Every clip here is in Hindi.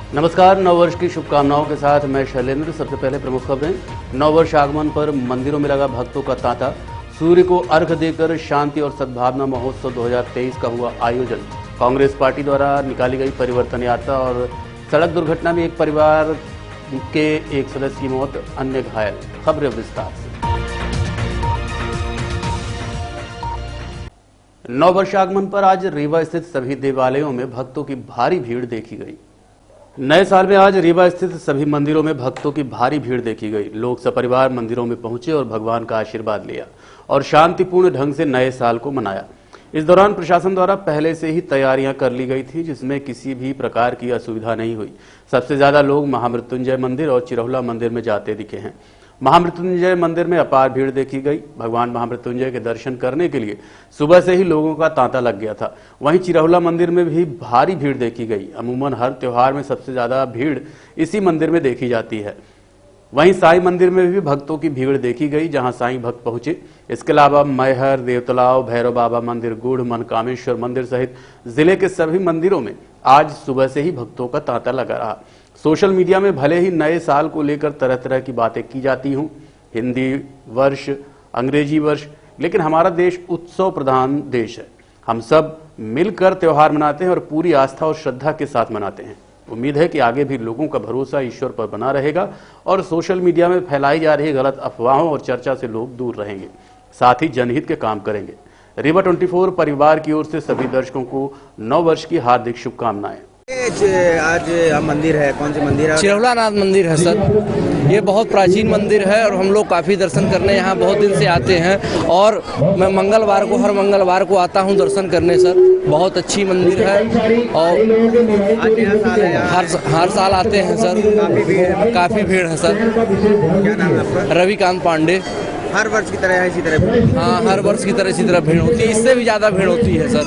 नमस्कार। नववर्ष की शुभकामनाओं के साथ मैं शैलेंद्र। सबसे पहले प्रमुख खबरें। नववर्ष आगमन पर मंदिरों में लगा भक्तों का तांता। सूर्य को अर्घ्य देकर शांति और सद्भावना महोत्सव 2023 का हुआ आयोजन। कांग्रेस पार्टी द्वारा निकाली गई परिवर्तन यात्रा और सड़क दुर्घटना में एक परिवार के एक सदस्य की मौत, अन्य घायल। खबरें विस्तार से। नववर्ष आगमन पर आज रीवा स्थित सभी देवालयों में भक्तों की भारी भीड़ देखी गई। नए साल में आज रीवा स्थित सभी मंदिरों में भक्तों की भारी भीड़ देखी गई। लोग सपरिवार मंदिरों में पहुंचे और भगवान का आशीर्वाद लिया और शांतिपूर्ण ढंग से नए साल को मनाया। इस दौरान प्रशासन द्वारा पहले से ही तैयारियां कर ली गई थी, जिसमें किसी भी प्रकार की असुविधा नहीं हुई। सबसे ज्यादा लोग महामृत्युंजय मंदिर और चिरहुला मंदिर में जाते दिखे हैं। महामृत्युंजय मंदिर में अपार भीड़ देखी गई। भगवान महामृत्युंजय के दर्शन करने के लिए सुबह से ही लोगों का तांता लग गया था। वहीं चिरहुला मंदिर में भी भारी भीड़ देखी गई। अमूमन हर त्योहार में सबसे ज्यादा भीड़ इसी मंदिर में देखी जाती है। वहीं साईं मंदिर में भी भक्तों की भीड़ देखी गई, जहां साईं भक्त पहुंचे। इसके अलावा मैहर, देवतलाव, भैरव बाबा मंदिर, गुड़, मनकामेश्वर मंदिर सहित जिले के सभी मंदिरों में आज सुबह से ही भक्तों का तांता लगा रहा। सोशल मीडिया में भले ही नए साल को लेकर तरह तरह की बातें की जाती हूं, हिंदी वर्ष, अंग्रेजी वर्ष, लेकिन हमारा देश उत्सव प्रधान देश है। हम सब मिलकर त्योहार मनाते हैं और पूरी आस्था और श्रद्धा के साथ मनाते हैं। उम्मीद है कि आगे भी लोगों का भरोसा ईश्वर पर बना रहेगा और सोशल मीडिया में फैलाई जा रही गलत अफवाहों और चर्चा से लोग दूर रहेंगे, साथ ही जनहित के काम करेंगे। रीवा 24 परिवार की ओर से सभी दर्शकों को नव वर्ष की हार्दिक शुभकामनाएं। आज मंदिर है, कौन सी मंदिर है? चिरहुला नाथ मंदिर है सर। ये बहुत प्राचीन मंदिर है और हम लोग काफ़ी दर्शन करने यहाँ बहुत दिन से आते हैं और मैं हर मंगलवार को आता हूँ दर्शन करने सर। बहुत अच्छी मंदिर है और हर साल आते हैं सर। काफ़ी भीड़ है सर। क्या नाम है आपका? रविकांत पांडे। हर वर्ष की तरह इसी तरह? हाँ, हर वर्ष की तरह इसी तरह भीड़ होती है, इससे भी ज़्यादा भीड़ होती है सर।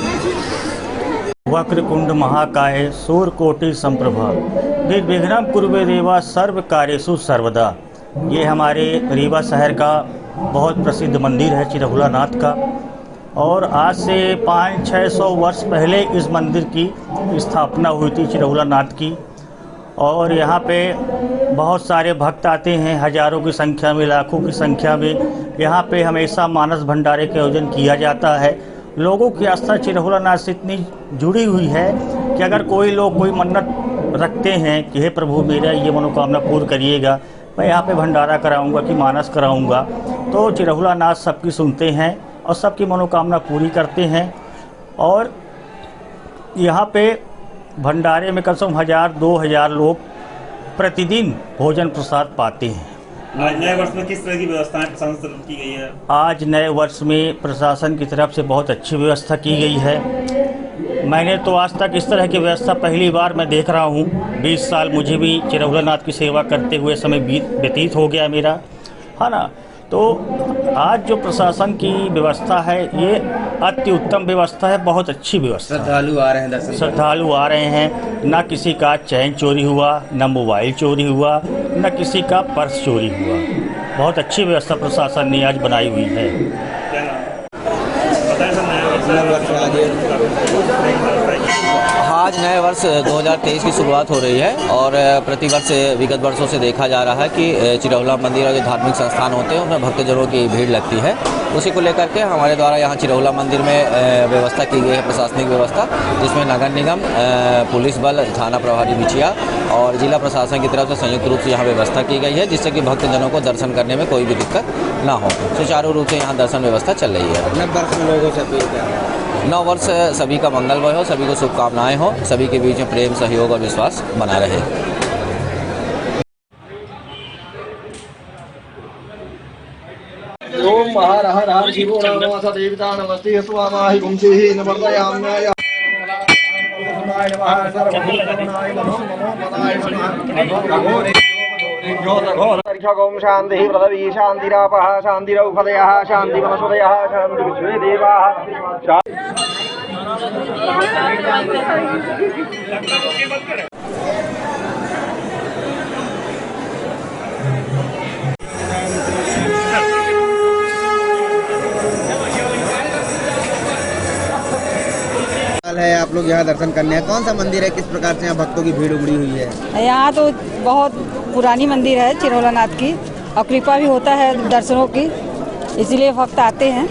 वक्रकुंड महाकाय सूर्यकोटि संप्रभा निर्विघ्नं कुरुते देवा सर्व कार्येषु सर्वदा। ये हमारे रीवा शहर का बहुत प्रसिद्ध मंदिर है चिरहुला नाथ का, और आज से 500-600 वर्ष पहले इस मंदिर की स्थापना हुई थी चिरहुला नाथ की। और यहाँ पे बहुत सारे भक्त आते हैं, हजारों की संख्या में, लाखों की संख्या में। यहाँ पे हमेशा मानस भंडारे का आयोजन किया जाता है। लोगों की आस्था चिरहुला नाथ से इतनी जुड़ी हुई है कि अगर कोई लोग कोई मन्नत रखते हैं कि हे प्रभु मेरा ये मनोकामना पूर्ण करिएगा, मैं यहाँ पे भंडारा कराऊंगा कि मानस कराऊंगा, तो चिरहुला नाथ सबकी सुनते हैं और सबकी मनोकामना पूरी करते हैं। और यहाँ पे भंडारे में कम से कम 1000-2000 लोग प्रतिदिन भोजन प्रसाद पाते हैं। आज नए वर्ष में किस तरह की व्यवस्थाएं प्रशासन से की गई है? आज नए वर्ष में प्रशासन की तरफ से बहुत अच्छी व्यवस्था की गई है। मैंने तो आज तक इस तरह की व्यवस्था पहली बार मैं देख रहा हूँ। 20 साल मुझे भी चिरहुला नाथ की सेवा करते हुए समय व्यतीत हो गया मेरा, है ना। तो आज जो प्रशासन की व्यवस्था है ये अति उत्तम व्यवस्था है, बहुत अच्छी व्यवस्था। श्रद्धालु आ रहे हैं दर्शन? श्रद्धालु आ रहे हैं। ना किसी का चैन चोरी हुआ, ना मोबाइल चोरी हुआ, ना किसी का पर्स चोरी हुआ। बहुत अच्छी व्यवस्था प्रशासन ने आज बनाई हुई है। आज नए वर्ष 2023 की शुरुआत हो रही है और प्रतिवर्ष विगत वर्षों से देखा जा रहा है कि चिरहुला मंदिर और जो धार्मिक संस्थान होते हैं उनमें भक्तजनों की भीड़ लगती है। उसी को लेकर के हमारे द्वारा यहाँ चिरहुला मंदिर में व्यवस्था की गई है, प्रशासनिक व्यवस्था, जिसमें नगर निगम, पुलिस बल, थाना प्रभारी बिछिया और जिला प्रशासन की तरफ से संयुक्त रूप से यहाँ व्यवस्था की गई है, जिससे कि भक्तजनों को दर्शन करने में कोई भी दिक्कत ना हो। सुचारू रूप से यहाँ दर्शन व्यवस्था चल रही है। नव वर्ष में लोगों से अपील क्या है? नव वर्ष सभी का मंगलमय हो, सभी को शुभकामनाएं हो, सभी के बीच में प्रेम, सहयोग और विश्वास बना रहे। ओम हर शिवो नमः सदेवता नमस्ते स्वामाहि वंशीहि नमर्दयाम्याय नमः सर्वभूतगुणाय नमो पदाय नमः शांति पृथ्वी शांतिरापः शांतिरौषधयः शांतिवनस्पतयः शांति विश्वे देवाः। साल है आप लोग यहाँ दर्शन करने हैं, कौन सा मंदिर है, किस प्रकार से यहाँ भक्तों की भीड़ उमड़ी हुई है? यहाँ तो बहुत पुरानी मंदिर है चिरौला नाथ की, और कृपा भी होता है दर्शनों की, इसीलिए भक्त आते हैं।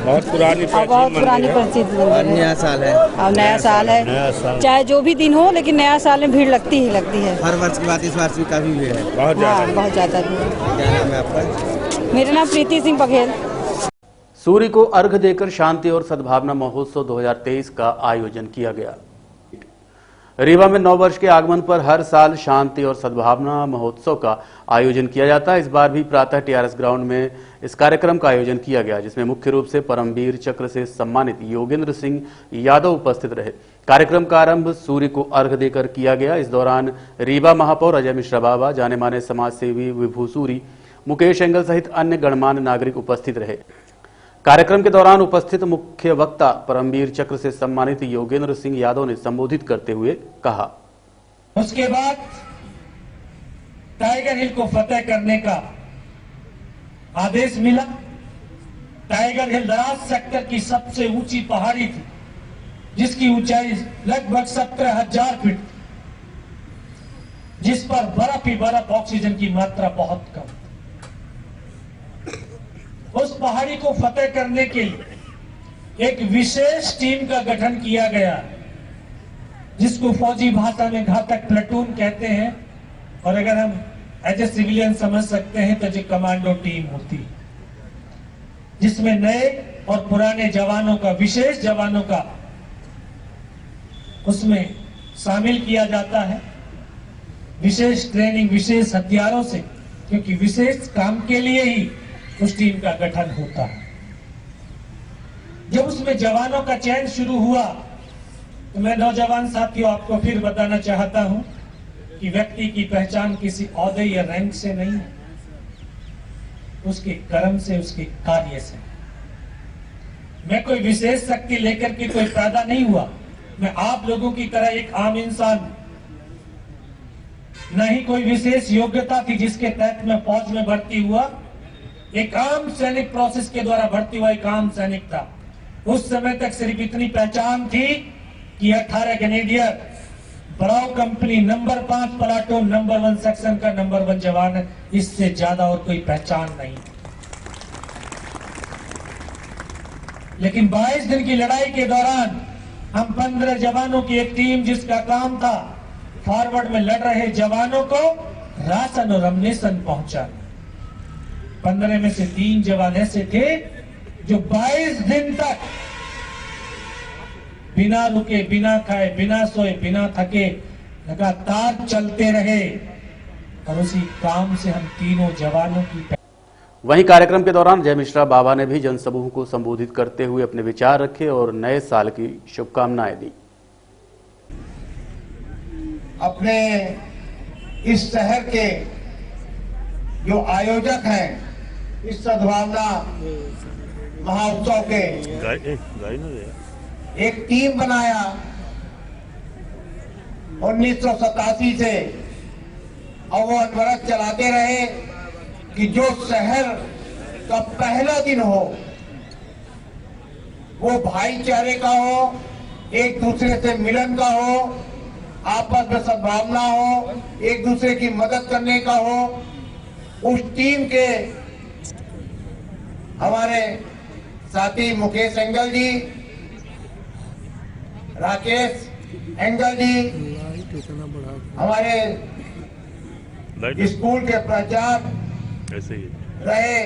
बहुत पुरानी और बहुत पुरानी प्रसिद्ध मंदिर और है। नया साल है, और नया साल है, चाहे जो भी दिन हो, लेकिन नया साल में भीड़ लगती ही लगती है। हर वर्ष की बात इस वर्ष भी काफी भीड़ है। बहुत हाँ, बहुत ज़्यादा भीड़। क्या नाम है आपका? मेरा नाम प्रीति सिंह बघेल। सूर्य को अर्घ देकर शांति और सद्भावना महोत्सव 2023 का आयोजन किया गया। रीवा में 9 वर्ष के आगमन पर हर साल शांति और सद्भावना महोत्सव का आयोजन किया जाता है। इस बार भी प्रातः टीआरएस ग्राउंड में इस कार्यक्रम का आयोजन किया गया, जिसमें मुख्य रूप से परमवीर चक्र से सम्मानित योगेंद्र सिंह यादव उपस्थित रहे। कार्यक्रम का आरंभ सूर्य को अर्घ देकर किया गया। इस दौरान रीवा महापौर अजय मिश्रा बाबा, जाने माने समाज सेवी विभू सूरी, मुकेश एंगल सहित अन्य गणमान्य नागरिक उपस्थित रहे। कार्यक्रम के दौरान उपस्थित मुख्य वक्ता परमवीर चक्र से सम्मानित योगेंद्र सिंह यादव ने संबोधित करते हुए कहा, उसके बाद टाइगर हिल को फतेह करने का आदेश मिला। टाइगर हिल द्रास सेक्टर की सबसे ऊंची पहाड़ी थी, जिसकी ऊंचाई लगभग 17,000 फीट, जिस पर बर्फ ही बर्फ, ऑक्सीजन की मात्रा बहुत कम। उस पहाड़ी को फतेह करने के लिए एक विशेष टीम का गठन किया गया, जिसको फौजी भाषा में घातक प्लेटून कहते हैं, और अगर हम एज ए सिविलियन समझ सकते हैं तो जो कमांडो टीम होती है, जिसमें नए और पुराने जवानों का, विशेष जवानों का उसमें शामिल किया जाता है। विशेष ट्रेनिंग, विशेष हथियारों से, क्योंकि विशेष काम के लिए ही उस टीम का गठन होता है। जब उसमें जवानों का चयन शुरू हुआ, तो मैं नौजवान साथियों आपको फिर बताना चाहता हूं कि व्यक्ति की पहचान किसी ओहदे या रैंक से नहीं है, उसके कर्म से, उसके कार्य से। मैं कोई विशेष शक्ति लेकर के कोई पैदा नहीं हुआ, मैं आप लोगों की तरह एक आम इंसान, न ही कोई विशेष योग्यता थी जिसके तहत मैं फौज में भर्ती हुआ। एक आम सैनिक प्रोसेस के द्वारा भर्ती हुआ एक आम सैनिक था। उस समय तक सिर्फ इतनी पहचान थी कि 18 ग्रेनेडियर, बराव company number 5 platoon number 1 section का नंबर 1 जवान है, इससे ज्यादा और कोई पहचान नहीं। लेकिन 22 दिन की लड़ाई के दौरान हम 15 जवानों की एक टीम, जिसका काम था फॉरवर्ड में लड़ रहे जवानों को राशन और अम्नेशन पहुंचाना। 15 में से 3 जवान ऐसे थे जो 22 दिन तक बिना रुके, बिना खाए, बिना सोए, बिना थके लगातार चलते रहे, और उसी काम से हम तीनों जवानों की। वहीं कार्यक्रम के दौरान जय मिश्रा बाबा ने भी जनसमूह को संबोधित करते हुए अपने विचार रखे और नए साल की शुभकामनाएं दी। अपने इस शहर के जो आयोजक हैं इस सद्भावना महोत्सव के, एक टीम बनाया 1987 से, और वो अनवरत चलाते रहे कि जो शहर का पहला दिन हो वो भाईचारे का हो, एक दूसरे से मिलन का हो, आपस में सद्भावना हो, एक दूसरे की मदद करने का हो। उस टीम के हमारे साथी Mukesh angle G, Rakesh angle G, हमारे स्कूल के प्राचार्य रहे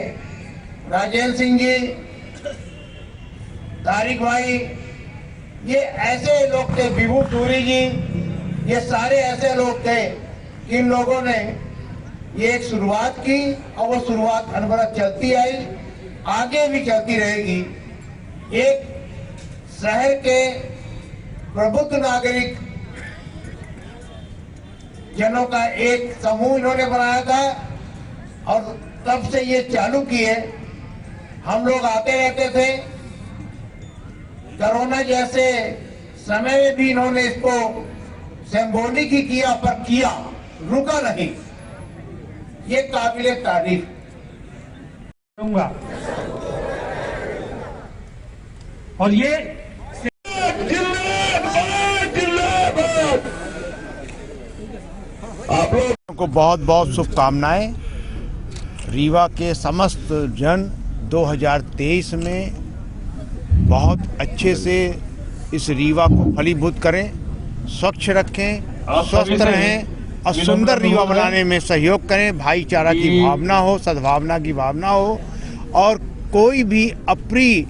राजेंद्र सिंह जी, तारिक भाई, ये ऐसे लोग थे, विभू सूरी जी, ये सारे ऐसे लोग थे। इन लोगों ने ये एक शुरुआत की और वो शुरुआत अनवरत चलती आई, आगे भी चलती रहेगी। एक शहर के प्रबुद्ध नागरिक जनों का एक समूह इन्होंने बनाया था, और तब से ये चालू किए। हम लोग आते रहते थे, कोरोना जैसे समय में भी इन्होंने इसको सिंबॉलिक ही किया, पर किया, रुका नहीं। ये काबिले तारीफ दूंगा। और ये को बहुत बहुत शुभकामनाएं। रीवा के समस्त जन 2023 में बहुत अच्छे से इस रीवा को फलीभूत करें, स्वच्छ रखें, स्वस्थ रहें और सुंदर रीवा बनाने में सहयोग करें। भाईचारा की भावना हो, सद्भावना की भावना हो और कोई भी अप्रिय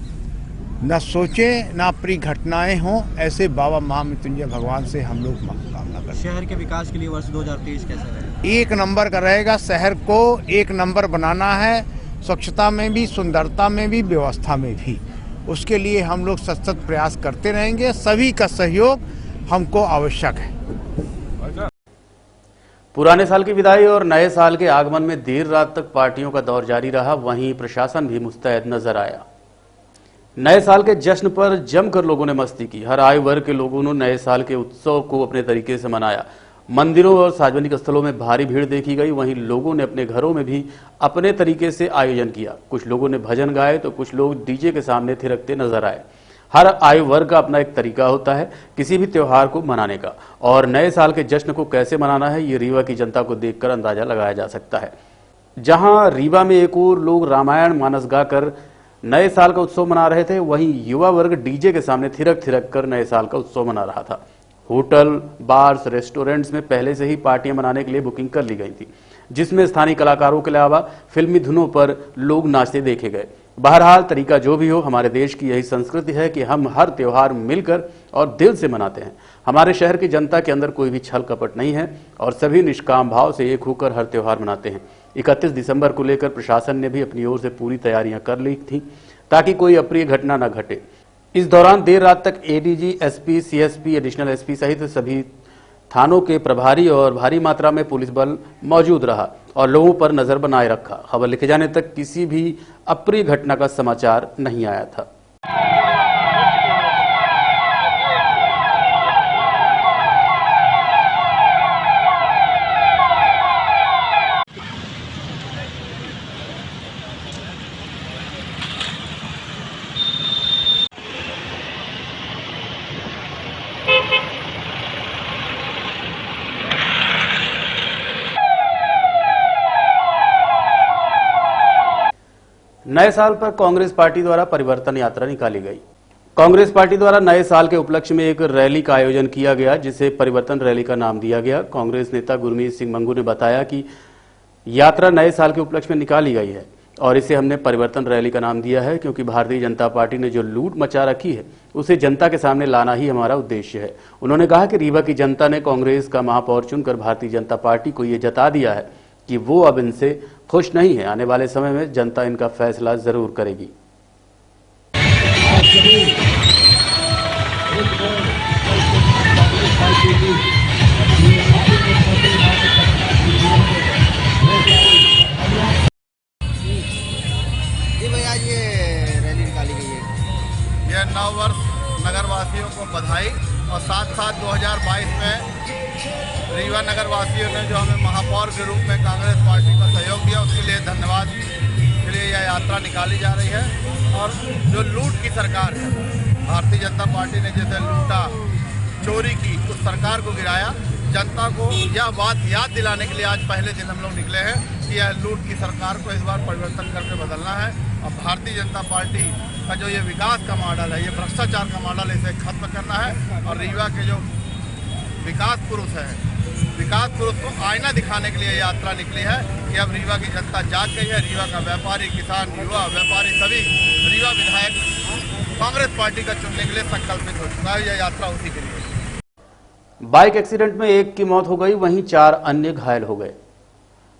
न सोचे, न अप्रिय घटनाएं हों, ऐसे बाबा महामृत्युंजय भगवान से हम लोग कामना करते हैं। शहर के विकास के लिए वर्ष 2023 कैसा रहेगा? एक नंबर का रहेगा। शहर को एक नंबर बनाना है, स्वच्छता में भी, सुंदरता में भी, व्यवस्था में भी। उसके लिए हम लोग सतत प्रयास करते रहेंगे। सभी का सहयोग हमको आवश्यक है। पुराने साल की विदाई और नए साल के आगमन में देर रात तक पार्टियों का दौर जारी रहा। वहीं प्रशासन भी मुस्तैद नजर आया। नए साल के जश्न पर जमकर लोगों ने मस्ती की। हर आयु वर्ग के लोगों ने नए साल के उत्सव को अपने तरीके से मनाया। मंदिरों और सार्वजनिक स्थलों में भारी भीड़ देखी गई। वहीं लोगों ने अपने घरों में भी अपने तरीके से आयोजन किया। कुछ लोगों ने भजन गाए तो कुछ लोग डीजे के सामने थिरकते नजर आए। हर आयु वर्ग का अपना एक तरीका होता है किसी भी त्योहार को मनाने का, और नए साल के जश्न को कैसे मनाना है ये रीवा की जनता को देखकर अंदाजा लगाया जा सकता है। जहां रीवा में एक और लोग रामायण मानस गाकर नए साल का उत्सव मना रहे थे, वहीं युवा वर्ग डीजे के सामने थिरक थिरक कर नए साल का उत्सव मना रहा था। होटल, बार्स, रेस्टोरेंट्स में पहले से ही पार्टियां मनाने के लिए बुकिंग कर ली गई थी, जिसमें स्थानीय कलाकारों के अलावा फिल्मी धुनों पर लोग नाचते देखे गए। बहरहाल तरीका जो भी हो, हमारे देश की यही संस्कृति है कि हम हर त्योहार मिलकर और दिल से मनाते हैं। हमारे शहर की जनता के अंदर कोई भी छल कपट नहीं है और सभी निष्काम भाव से एक होकर हर त्योहार मनाते हैं। 31 दिसंबर को लेकर प्रशासन ने भी अपनी ओर से पूरी तैयारियां कर ली थी ताकि कोई अप्रिय घटना न घटे। इस दौरान देर रात तक ADG, SP, CSP, additional SP सहित सभी थानों के प्रभारी और भारी मात्रा में पुलिस बल मौजूद रहा और लोगों पर नजर बनाए रखा। खबर लिखे जाने तक किसी भी अप्रिय घटना का समाचार नहीं आया था। नए साल पर कांग्रेस पार्टी द्वारा परिवर्तन यात्रा निकाली गई। कांग्रेस पार्टी द्वारा नए साल के उपलक्ष्य में एक रैली का आयोजन किया गया, जिसे परिवर्तन रैली का नाम दिया गया। कांग्रेस नेता गुरमीत सिंह मंगू ने बताया कि यात्रा नए साल के उपलक्ष्य में निकाली गई है और इसे हमने परिवर्तन रैली का नाम दिया है क्योंकि भारतीय जनता पार्टी ने जो लूट मचा रखी है उसे जनता के सामने लाना ही हमारा उद्देश्य है। उन्होंने कहा कि रीवा की जनता ने कांग्रेस का महापौर चुनकर भारतीय जनता पार्टी को ये जता दिया है कि वो अब इनसे खुश नहीं है। आने वाले समय में जनता इनका फैसला जरूर करेगी। जी भैया, ये रैली निकाली गई है, यह नव वर्ष नगरवासियों को बधाई और साथ साथ 2022 में रीवा नगर वासियों ने जो हमें महापौर के रूप में कांग्रेस पार्टी का सहयोग दिया उसके लिए धन्यवाद के लिए यह यात्रा निकाली जा रही है। और जो लूट की सरकार है, भारतीय जनता पार्टी ने जैसे लूटा, चोरी की, उस सरकार को गिराया। जनता को यह बात याद दिलाने के लिए आज पहले दिन हम लोग निकले हैं कि यह लूट की सरकार को इस बार परिवर्तन करके बदलना है और भारतीय जनता पार्टी का जो ये विकास का मॉडल है, ये भ्रष्टाचार का मॉडल, इसे खत्म करना है। और रीवा के जो विकास पुरुष है, विकास पुरुष को आईना दिखाने के लिए यात्रा निकली है कि अब रीवा की जनता जाग गई है। रीवा का व्यापारी, किसान, युवा, व्यापारी सभी रीवा विधायक कांग्रेस पार्टी का चुनने के लिए संकल्पित हो चुका है। यह यात्रा उसी के लिए। बाइक एक्सीडेंट में एक की मौत हो गई, वहीं 4 अन्य घायल हो गए।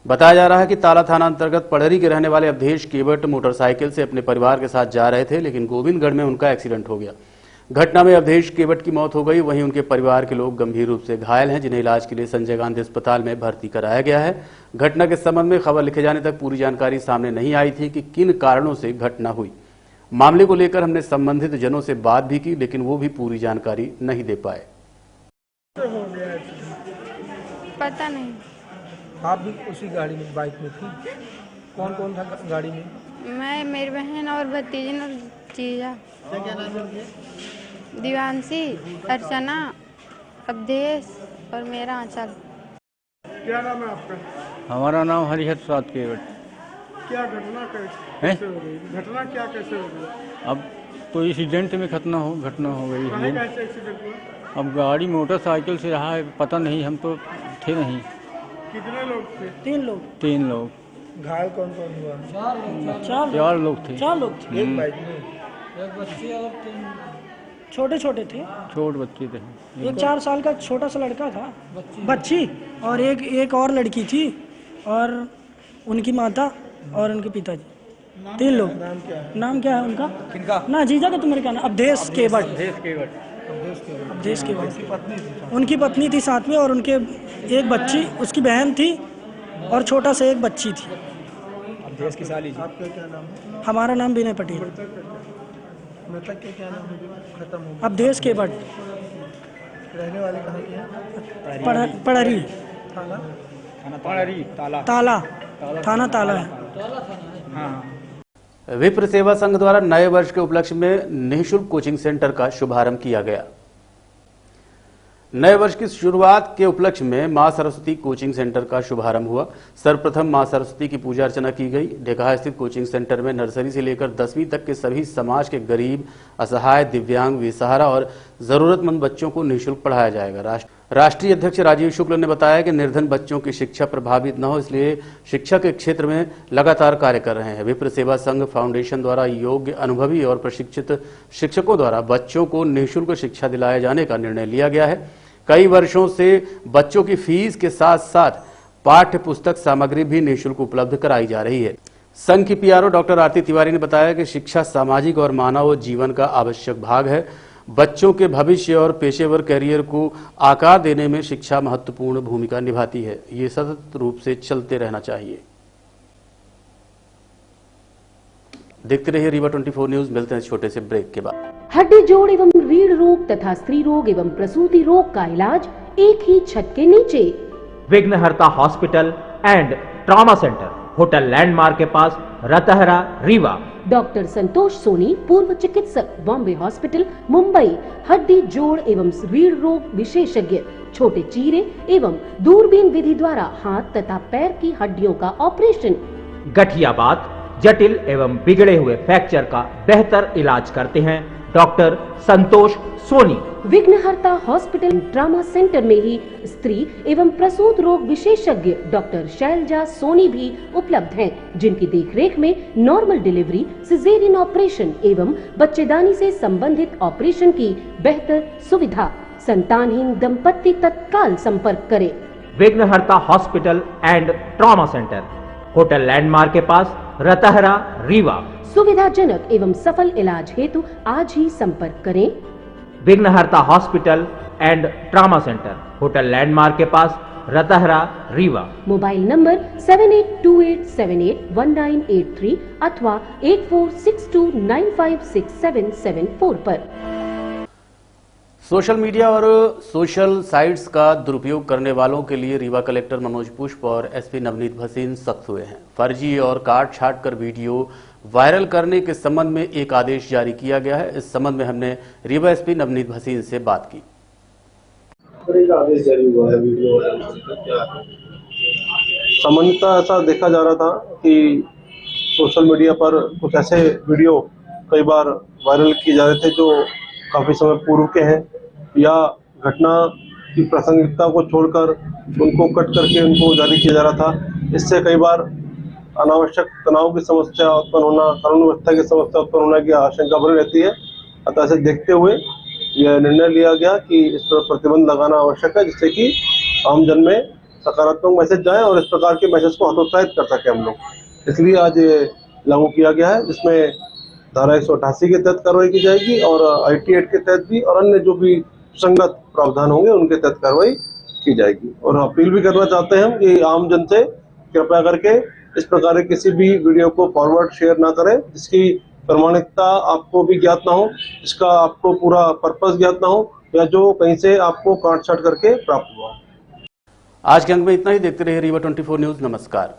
बताया जा रहा है कि ताला थाना अंतर्गत पड़हरी के रहने वाले अवधेश केवट मोटरसाइकिल से अपने परिवार के साथ जा रहे थे, लेकिन गोविंदगढ़ में उनका एक्सीडेंट हो गया। घटना में अवधेश केवट की मौत हो गई। वहीं उनके परिवार के लोग गंभीर रूप से घायल हैं, जिन्हें इलाज के लिए संजय गांधी अस्पताल में भर्ती कराया गया है। घटना के संबंध में खबर लिखे जाने तक पूरी जानकारी सामने नहीं आई थी कि किन कारणों से घटना हुई। मामले को लेकर हमने संबंधित जनों से बात भी की, लेकिन वो भी पूरी जानकारी नहीं दे पाए। पता नहीं। आप भी उसी गाड़ी में, बाइक में थी? कौन कौन था गाड़ी में? मैं, मेरी बहन और भतीजी और जीजा। क्या नाम है? दिवांशी, अर्चना, अवधेश और मेरा आंचल। क्या नाम है आपका? हमारा नाम हरिहर सातकेवट। क्या घटना कैसे हो गई? घटना क्या कैसे हो गई? अब तो एक्सीडेंट में घटना हो गई कहाँ है। कैसे एक्सीडेंट हुआ? अब गाड़ी मोटरसाइकिल से रहा है, पता नहीं, हम तो थे नहीं। कितने लोग थे? 3 लोग। घायल कौन कौन हुआ? 4 लोग थे। 4 लोग थे। एक बाइक में एक बच्चे और 3 छोटे थे। छोट बच्चे थे। एक 4 साल का छोटा सा लड़का था, बच्ची और एक और लड़की थी, और उनकी माता और उनके पिताजी। 3 लोग। नाम क्या है उनका? किनका? ना जीजा का तुम्हारे क्या नाम? अवधेश केवट। उनकी पत्नी थी साथ में, और उनके एक बच्ची, उसकी बहन थी, और छोटा सा एक बच्ची थी। अवधेश की साली जी। आपका क्या नाम है? हमारा नाम विनय पटेल। मृतक के क्या नाम है? खत्म हो गया। अवधेश केवट। रहने वाले कहाँ के हैं? पड़री। थाना थाना ताला है। हाँ। विप्र सेवा संघ द्वारा नए वर्ष के उपलक्ष्य में निःशुल्क कोचिंग सेंटर का शुभारंभ किया गया। नए वर्ष की शुरुआत के उपलक्ष्य में मां सरस्वती कोचिंग सेंटर का शुभारंभ हुआ। सर्वप्रथम मां सरस्वती की पूजा अर्चना की गई। डेकहा स्थित कोचिंग सेंटर में नर्सरी से लेकर 10वीं तक के सभी समाज के गरीब, असहाय, दिव्यांग, बेसहारा और जरूरतमंद बच्चों को निःशुल्क पढ़ाया जाएगा। राष्ट्रीय अध्यक्ष राजीव शुक्ल ने बताया कि निर्धन बच्चों की शिक्षा प्रभावित न हो, इसलिए शिक्षा के क्षेत्र में लगातार कार्य कर रहे हैं। विप्र सेवा संघ फाउंडेशन द्वारा योग्य, अनुभवी और प्रशिक्षित शिक्षकों द्वारा बच्चों को निःशुल्क शिक्षा दिलाए जाने का निर्णय लिया गया है। कई वर्षों से बच्चों की फीस के साथ साथ पाठ्य पुस्तक सामग्री भी निःशुल्क उपलब्ध कराई जा रही है। संघ की पीआरओ डॉक्टर आरती तिवारी ने बताया कि शिक्षा सामाजिक और मानव जीवन का आवश्यक भाग है। बच्चों के भविष्य और पेशेवर कैरियर को आकार देने में शिक्षा महत्वपूर्ण भूमिका निभाती है। ये सतत रूप से चलते रहना चाहिए। देखते रहिए रीवा 24 न्यूज। मिलते हैं छोटे से ब्रेक के बाद। हड्डी जोड़ एवं रीढ़ रोग तथा स्त्री रोग एवं प्रसूति रोग का इलाज एक ही छत के नीचे। विघ्नहर्ता hospital and trauma centre, hotel landmark के पास, रतहरा, रीवा। डॉक्टर संतोष सोनी, पूर्व चिकित्सक, बॉम्बे हॉस्पिटल, मुंबई। हड्डी जोड़ एवं रीढ़ रोग विशेषज्ञ, छोटे चीरे एवं दूरबीन विधि द्वारा हाथ तथा पैर की हड्डियों का ऑपरेशन। गठियाबात, जटिल एवं बिगड़े हुए फ्रैक्चर का बेहतर इलाज करते हैं डॉक्टर संतोष सोनी। विघ्नहर्ता हॉस्पिटल ट्रॉमा सेंटर में ही स्त्री एवं प्रसूत रोग विशेषज्ञ डॉक्टर शैलजा सोनी भी उपलब्ध हैं, जिनकी देखरेख में नॉर्मल डिलीवरी, सिजेरियन ऑपरेशन एवं बच्चेदानी से संबंधित ऑपरेशन की बेहतर सुविधा। संतानहीन दंपत्ति तत्काल संपर्क करें। विघ्नहर्ता hospital and trauma centre, hotel landmark के पास, रतहरा, रीवा। सुविधाजनक एवं सफल इलाज हेतु आज ही संपर्क करें। विघ्नहर्ता hospital and trauma centre, hotel landmark के पास, रतहरा, रीवा। मोबाइल नंबर 7828781983 अथवा 8462956774 पर। सोशल मीडिया और सोशल साइट्स का दुरुपयोग करने वालों के लिए रीवा कलेक्टर मनोज पुष्प और एसपी नवनीत भसीन सख्त हुए हैं। फर्जी और काट छाट कर वीडियो वायरल करने के संबंध में एक आदेश जारी किया गया है। इस संबंध में हमने रीवा एसपी नवनीत भसीन से बात की। आदेश जारी हुआ है वीडियो सामान्यतः ऐसा देखा जा रहा था कि सोशल मीडिया पर कुछ ऐसे वीडियो कई बार वायरल किए जा रहे थे जो काफी समय पूर्व के हैं, या घटना की प्रासंगिकता को छोड़कर उनको कट करके उनको जारी किया जा रहा था। इससे कई बार अनावश्यक तनाव की समस्या उत्पन्न होना, कानून व्यवस्था की समस्या उत्पन्न होने की आशंका बनी रहती है। अतः इसे देखते हुए यह निर्णय लिया गया कि इस पर प्रतिबंध लगाना आवश्यक है, जिससे कि आमजन में सकारात्मक मैसेज जाए और इस प्रकार के मैसेज को हतोत्साहित कर सके हम लोग। इसलिए आज ये लागू किया गया है, जिसमें धारा 188 के तहत कार्रवाई की जाएगी और IT एक्ट के तहत भी, और अन्य जो भी संगत प्रावधान होंगे उनके तहत कार्रवाई की जाएगी। और अपील भी करना चाहते हैं कि आम जन से कृपया करके इस प्रकार के किसी भी वीडियो को फॉरवर्ड शेयर ना करें जिसकी प्रमाणिकता आपको भी ज्ञात ना हो, इसका आपको पूरा पर्पस ज्ञात ना हो, या जो कहीं से आपको काट छाट करके प्राप्त हुआ। आज के अंक में इतना ही। देखते रहिए रीवा 24 न्यूज। नमस्कार।